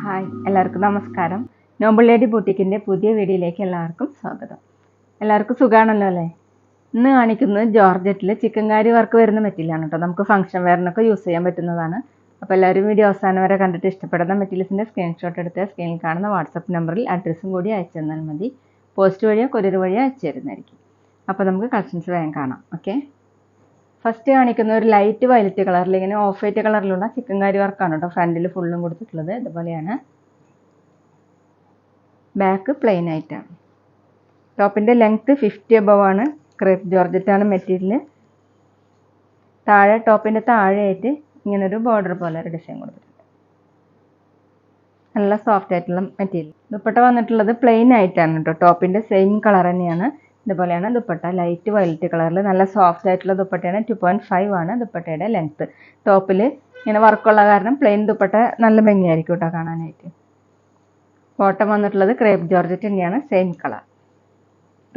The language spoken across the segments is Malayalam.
ഹായ്, എല്ലാവർക്കും നമസ്കാരം. നോബിൾ ലേഡി ബൂട്ടിക്കിൻ്റെ പുതിയ വീഡിയോയിലേക്ക് എല്ലാവർക്കും സ്വാഗതം. എല്ലാവർക്കും സുഖമാണല്ലോ അല്ലേ? ഇന്ന് കാണിക്കുന്നത് ജോർജറ്റിൽ ചിക്കൻകാരി വർക്ക് വരുന്ന മെറ്റീരിയലാണ് കേട്ടോ. നമുക്ക് ഫംഗ്ഷൻ വെയറിനൊക്കെ യൂസ് ചെയ്യാൻ പറ്റുന്നതാണ്. അപ്പോൾ എല്ലാവരും വീഡിയോ അവസാനം വരെ കണ്ടിട്ട് ഇഷ്ടപ്പെടുന്ന മെറ്റീരിയൽസിൻ്റെ സ്ക്രീൻഷോട്ട് എടുത്ത് സ്ക്രീനിൽ കാണുന്ന വാട്സപ്പ് നമ്പറിൽ അഡ്രസ്സും കൂടി അയച്ചു തന്നാൽ മതി. പോസ്റ്റ് വഴിയോ കൊറിയർ വഴിയോ അയച്ചു തരുന്നതായിരിക്കും. അപ്പോൾ നമുക്ക് കളക്ഷൻസ് വേഗം കാണാം. ഓക്കെ, ഫസ്റ്റ് കാണിക്കുന്ന ഒരു ലൈറ്റ് വയലറ്റ് കളറിൽ ഇങ്ങനെ ഓഫ് വൈറ്റ് കളറിലുള്ള ചിക്കൻകാരി വർക്കാണ് കേട്ടോ. ഫ്രണ്ടിൽ ഫുള്ളും കൊടുത്തിട്ടുള്ളത് ഇതുപോലെയാണ്. ബാക്ക് പ്ലെയിൻ ആയിട്ടാണ്. ടോപ്പിൻ്റെ ലെങ്ത്ത് 50 above ആണ്. ക്രേപ്പ് ജോർജറ്റാണ് മെറ്റീരിയൽ. താഴെ ടോപ്പിൻ്റെ താഴെയായിട്ട് ഇങ്ങനൊരു ബോർഡർ പോലെ ഒരു ഡിസൈൻ കൊടുത്തിട്ടുണ്ട്. നല്ല സോഫ്റ്റ് ആയിട്ടുള്ള മെറ്റീരിയൽ. ദുപ്പട്ട വന്നിട്ടുള്ളത് പ്ലെയിൻ ആയിട്ടാണ് കേട്ടോ. ടോപ്പിൻ്റെ സെയിം കളർ തന്നെയാണ്. ഇതുപോലെയാണ് ദുപ്പട്ട. ലൈറ്റ് വയലറ്റ് കളറിൽ നല്ല സോഫ്റ്റ് ആയിട്ടുള്ള ദുപ്പട്ടയാണ്. 2.5 ആണ് ദുപ്പട്ടയുടെ ലെങ്ത്ത്. ടോപ്പിൽ ഇങ്ങനെ വർക്കുള്ള കാരണം പ്ലെയിൻ ദുപ്പട്ട നല്ല ഭംഗിയായിരിക്കും കേട്ടോ കാണാനായിട്ട്. ബോട്ടം വന്നിട്ടുള്ളത് ക്രേപ്പ് ജോർജറ്റ് തന്നെയാണ്, സെയിം കളർ.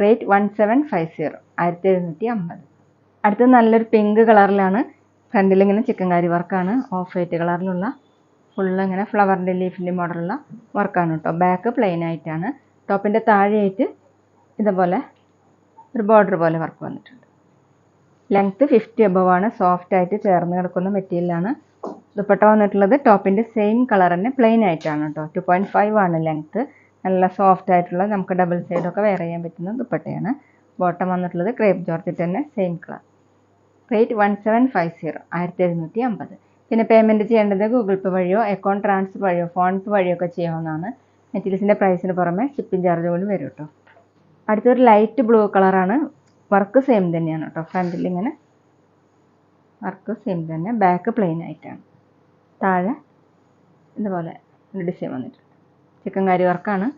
റേറ്റ് 1750, 1750. അടുത്തത് നല്ലൊരു പിങ്ക് കളറിലാണ്. ഫ്രണ്ടിൽ ഇങ്ങനെ ചിക്കൻകാരി വർക്കാണ്. ഓഫ് വൈറ്റ് കളറിലുള്ള ഫുള്ള് ഇങ്ങനെ ഫ്ലവറിൻ്റെ ലീഫിൻ്റെ മോഡലുള്ള വർക്കാണ് കേട്ടോ. ബാക്ക് പ്ലെയിൻ ആയിട്ടാണ്. ടോപ്പിൻ്റെ താഴെയായിട്ട് ഇതുപോലെ ഒരു ബോർഡർ പോലെ വർക്ക് വന്നിട്ടുണ്ട്. ലെങ്ത്ത് 50 above ആണ്. സോഫ്റ്റ് ആയിട്ട് ചേർന്ന് കിടക്കുന്ന മെറ്റീരിയലാണ്. ദുപ്പട്ട വന്നിട്ടുള്ളത് ടോപ്പിൻ്റെ സെയിം കളർ തന്നെ പ്ലെയിൻ ആയിട്ടാണ് കേട്ടോ. 2.5 ആണ് ലെങ്ത്ത്. നല്ല സോഫ്റ്റ് ആയിട്ടുള്ള നമുക്ക് ഡബിൾ സൈഡൊക്കെ വെയർ ചെയ്യാൻ പറ്റുന്ന ദുപ്പട്ടയാണ്. ബോട്ടം വന്നിട്ടുള്ളത് ക്രേപ്പ് ജോർജറ്റ് തന്നെ, സെയിം കളർ. റേറ്റ് 1750, 1750. പിന്നെ പേയ്മെൻറ്റ് ചെയ്യേണ്ടത് ഗൂഗിൾ പേ വഴിയോ അക്കൗണ്ട് ട്രാൻസ്ഫർ വഴിയോ ഫോൺ പേ വഴിയോ ഒക്കെ ചെയ്യാവുന്നതാണ്. മെറ്റീരിയൽസിൻ്റെ പ്രൈസിന് പുറമെ ഷിപ്പിംഗ് ചാർജ് പോലും വരും കേട്ടോ. അടുത്തൊരു ലൈറ്റ് ബ്ലൂ കളറാണ്. വർക്ക് സെയിം തന്നെയാണ് കേട്ടോ. ഫ്രണ്ടിൽ ഇങ്ങനെ വർക്ക് സെയിം തന്നെ. ബാക്ക് പ്ലെയിൻ ആയിട്ടാണ്. താഴെ ഇതുപോലെ ഒരു ഡിസൈൻ വന്നിട്ടുണ്ട്. ചിക്കൻകാരി വർക്കാണ്.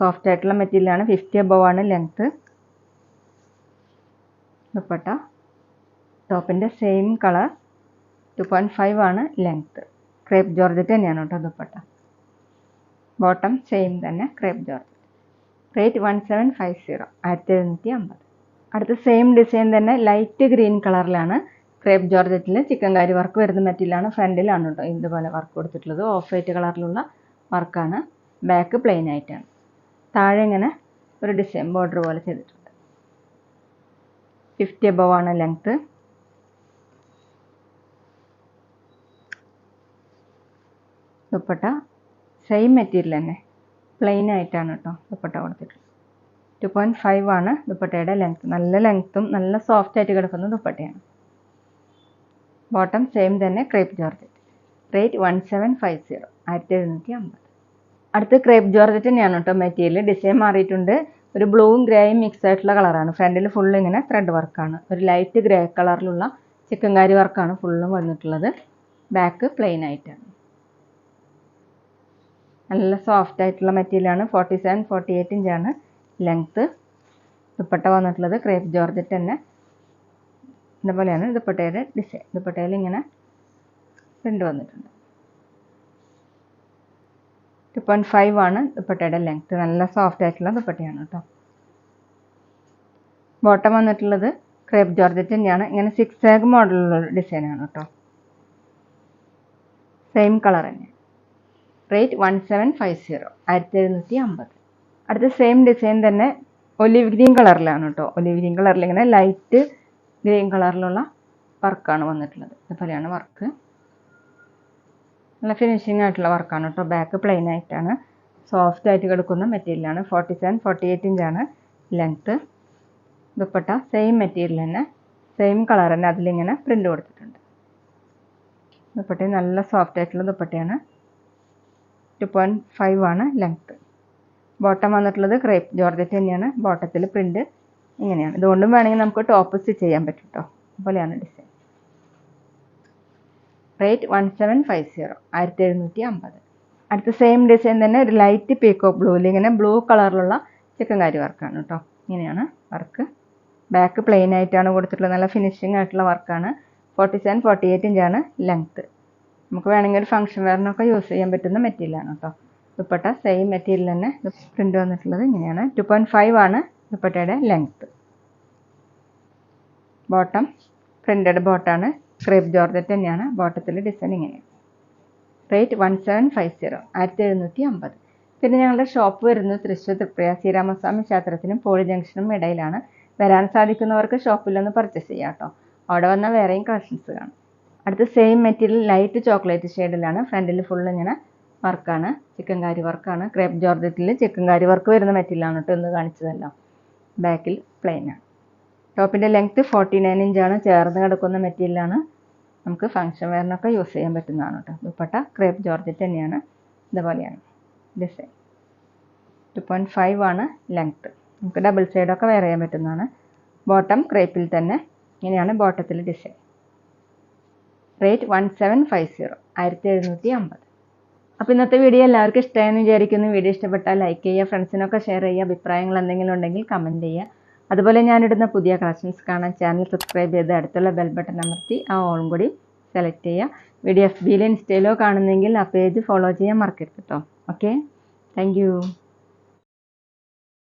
സോഫ്റ്റ് ആയിട്ടുള്ള മെറ്റീരിയലാണ്. 50 above ആണ് ലെങ്ത്ത്. ദുപ്പട്ട ടോപ്പിൻ്റെ സെയിം കളർ. 2.5 ആണ് ലെങ്ത്ത്. ക്രേപ്പ് ജോർജറ്റ് തന്നെയാണ് കേട്ടോ ദുപ്പട്ട. ബോട്ടം സെയിം തന്നെ, ക്രേപ്പ് ജോർജറ്റ്. റേറ്റ് 1750, 1750. അടുത്ത സെയിം ഡിസൈൻ തന്നെ ലൈറ്റ് ഗ്രീൻ കളറിലാണ്. ക്രേപ്പ് ജോർജറ്റിൽ ചിക്കൻകാരി വർക്ക് വരുന്ന മെറ്റീരിയലാണ്. ഫ്രണ്ടിലാണ് കേട്ടോ ഇതുപോലെ വർക്ക് കൊടുത്തിട്ടുള്ളത്. ഓഫ് വൈറ്റ് കളറിലുള്ള വർക്കാണ്. ബാക്ക് പ്ലെയിൻ ആയിട്ടാണ്. താഴെ ഇങ്ങനെ ഒരു ഡിസൈൻ ബോർഡർ പോലെ ചെയ്തിട്ടുണ്ട്. 50 above ആണ് ലെങ്ത്ത്. ദുപ്പട്ട സെയിം മെറ്റീരിയൽ തന്നെ, പ്ലെയിൻ ആയിട്ടാണ് കേട്ടോ ദുപ്പട്ട കൊടുത്തിട്ടുള്ളത്. 2.5 ആണ് ദുപ്പട്ടയുടെ ലെങ്ത്ത്. നല്ല ലെങ്ത്തും നല്ല സോഫ്റ്റ് ആയിട്ട് കിടക്കുന്ന ദുപ്പട്ടയാണ്. ബോട്ടം സെയിം തന്നെ, ക്രേപ്പ് ജോർജറ്റ്. റേറ്റ് 1750, 1750. അടുത്ത് ക്രേപ്പ് ജോർജറ്റ് തന്നെയാണ് കേട്ടോ മെറ്റീരിയൽ. ഡിസൈൻ മാറിയിട്ടുണ്ട്. ഒരു ബ്ലൂവും ഗ്രേയും മിക്സ് ആയിട്ടുള്ള കളറാണ്. ഫ്രണ്ടിൽ ഫുള്ള് ഇങ്ങനെ ത്രെഡ് വർക്കാണ്. ഒരു ലൈറ്റ് ഗ്രേ കളറിലുള്ള ചിക്കൻകാരി വർക്കാണ് ഫുള്ളും വന്നിട്ടുള്ളത്. ബാക്ക് പ്ലെയിൻ ആയിട്ടാണ്. നല്ല സോഫ്റ്റ് ആയിട്ടുള്ള മെറ്റീരിയലാണ്. 47-48 ഇഞ്ചാണ് ലെങ്ത്ത്. ദുപ്പട്ട വന്നിട്ടുള്ളത് ക്രേപ്പ് ജോർജറ്റ് തന്നെ. ഇതുപോലെയാണ് ദുപ്പട്ടയുടെ ഡിസൈൻ. ദുപ്പട്ടയിൽ ഇങ്ങനെ പ്രിൻ്റ് വന്നിട്ടുണ്ട്. 2.5 ആണ് ദുപ്പട്ടയുടെ ലെങ്ത്ത്. നല്ല സോഫ്റ്റ് ആയിട്ടുള്ള ദുപ്പട്ടയാണ് കേട്ടോ. ബോട്ടം വന്നിട്ടുള്ളത് ക്രേപ്പ് ജോർജറ്റ് തന്നെയാണ്. ഇങ്ങനെ 6 മോഡലുള്ള ഡിസൈനാണ് കേട്ടോ. സെയിം കളർ തന്നെ. റേറ്റ് 1750, 1750. അടുത്ത സെയിം ഡിസൈൻ തന്നെ ഒലിവ് ഗ്രീൻ കളറിലാണ് കേട്ടോ. ഒലിവ് ഗ്രീൻ കളറിൽ ഇങ്ങനെ ലൈറ്റ് ഗ്രീൻ കളറിലുള്ള വർക്കാണ് വന്നിട്ടുള്ളത്. ഇതുപോലെയാണ് വർക്ക്. നല്ല ഫിനിഷിംഗ് ആയിട്ടുള്ള വർക്കാണ് കേട്ടോ. ബാക്ക് പ്ലെയിൻ ആയിട്ടാണ്. സോഫ്റ്റ് ആയിട്ട് കിടക്കുന്ന മെറ്റീരിയലാണ്. 47-48 ഇഞ്ചാണ് ലെങ്ത്ത്. ദുപ്പട്ട സെയിം മെറ്റീരിയൽ തന്നെ, സെയിം കളർ തന്നെ. അതിലിങ്ങനെ പ്രിൻ്റ് കൊടുത്തിട്ടുണ്ട്. ദുപ്പട്ട നല്ല സോഫ്റ്റ് ആയിട്ടുള്ള ദുപ്പട്ടയാണ്. 2.5 ആണ് ലെങ്ത്ത്. ബോട്ടം വന്നിട്ടുള്ളത് ക്രേപ്പ് ജോർജറ്റ് തന്നെയാണ്. ബോട്ടത്തിൽ പ്രിൻ്റ് ഇങ്ങനെയാണ്. ഇതുകൊണ്ടും വേണമെങ്കിൽ നമുക്ക് ടോപ്പ് സ്റ്റിച്ച് ചെയ്യാൻ പറ്റും കേട്ടോ. അതുപോലെയാണ് ഡിസൈൻ. റേറ്റ് 1750, 1750. അടുത്ത സെയിം ഡിസൈൻ തന്നെ ഒരു ലൈറ്റ് പീക്കോക്ക് ബ്ലൂവിൽ ഇങ്ങനെ ബ്ലൂ കളറിലുള്ള ചിക്കൻകാരി വർക്കാണ് കേട്ടോ. ഇങ്ങനെയാണ് വർക്ക്. ബാക്ക് പ്ലെയിൻ ആയിട്ടാണ് കൊടുത്തിട്ടുള്ളത്. നല്ല ഫിനിഷിംഗ് ആയിട്ടുള്ള വർക്കാണ്. 47-48 ഇഞ്ചാണ് ലെങ്ത്ത്. നമുക്ക് വേണമെങ്കിൽ ഒരു ഫംഗ്ഷൻ വെയറിനൊക്കെ യൂസ് ചെയ്യാൻ പറ്റുന്ന മെറ്റീരിയലാണ് കേട്ടോ. ദുപ്പട്ട സെയിം മെറ്റീരിയൽ തന്നെ. പ്രിൻ്റ് വന്നിട്ടുള്ളത് ഇങ്ങനെയാണ്. 2.5 ആണ് ദുപ്പട്ടയുടെ ലെങ്ത്ത്. ബോട്ടം പ്രിൻ്റഡ് ബോട്ടാണ്. ക്രേപ്പ് ജോർജറ്റ് തന്നെയാണ്. ബോട്ടത്തിൽ ഡിസൈൻ ഇങ്ങനെ. റേറ്റ് 1750, 1750. പിന്നെ ഞങ്ങളുടെ ഷോപ്പ് വരുന്നത് തൃശ്ശൂർ തൃപ്രയാർ ശ്രീരാമസ്വാമി ക്ഷേത്രത്തിനും പോളി ജംഗ്ഷനും ഇടയിലാണ്. വരാൻ സാധിക്കുന്നവർക്ക് ഷോപ്പിലൊന്ന് പർച്ചേസ് ചെയ്യാം കേട്ടോ. അവിടെ വന്നാൽ വേറെയും കളക്ഷൻസ് കാണും. അടുത്ത സെയിം മെറ്റീരിയൽ ലൈറ്റ് ചോക്ലേറ്റ് ഷെയ്ഡിലാണ്. ഫ്രണ്ടിൽ ഫുൾ ഇങ്ങനെ വർക്കാണ്, ചിക്കൻകാരി വർക്കാണ്. ക്രേപ്പ് ജോർജറ്റിൽ ചിക്കൻകാരി വർക്ക് വരുന്ന മെറ്റീരിയലാണ് കേട്ടോ ഇന്ന് കാണിച്ചതല്ലോ. ബാക്കിൽ പ്ലെയിൻ ആണ്. ടോപ്പിൻ്റെ ലെങ്ത്ത് 49 ഇഞ്ചാണ്. ചേർന്ന് കിടക്കുന്ന മെറ്റീരിയലാണ്. നമുക്ക് ഫംഗ്ഷൻ വെയറിനൊക്കെ യൂസ് ചെയ്യാൻ പറ്റുന്നതാണ് കേട്ടോ. ദുപ്പട്ട ക്രേപ്പ് ജോർജറ്റ് തന്നെയാണ്. ഇതുപോലെയാണ് ഡിസൈൻ. 2.5 ആണ് ലെങ്ത്ത്. നമുക്ക് ഡബിൾ സൈഡൊക്കെ വെയർ ചെയ്യാൻ പറ്റുന്നതാണ്. ബോട്ടം ക്രേപ്പിൽ തന്നെ ഇങ്ങനെയാണ് ബോട്ടത്തിൽ ഡിസൈൻ. റേറ്റ് 1750, 1750. അപ്പോൾ ഇന്നത്തെ വീഡിയോ എല്ലാവർക്കും ഇഷ്ടമായെന്ന് വിചാരിക്കുന്നു. വീഡിയോ ഇഷ്ടപ്പെട്ടാൽ ലൈക്ക് ചെയ്യുക, ഫ്രണ്ട്സിനൊക്കെ ഷെയർ ചെയ്യുക. അഭിപ്രായങ്ങൾ എന്തെങ്കിലും ഉണ്ടെങ്കിൽ കമൻറ്റ് ചെയ്യുക. അതുപോലെ ഞാനിടുന്ന പുതിയ കളക്ഷൻസ് കാണാൻ ചാനൽ സബ്സ്ക്രൈബ് ചെയ്ത് അടുത്തുള്ള ബെൽ ബട്ടൺ അമർത്തി ആ ഓളും കൂടി സെലക്ട് ചെയ്യുക. വീഡിയോ FBയിലോ ഇൻസ്റ്റയിലോ കാണുന്നെങ്കിൽ ആ പേജ് ഫോളോ ചെയ്യാൻ മറക്കരുത് കേട്ടോ. Okay, thank you.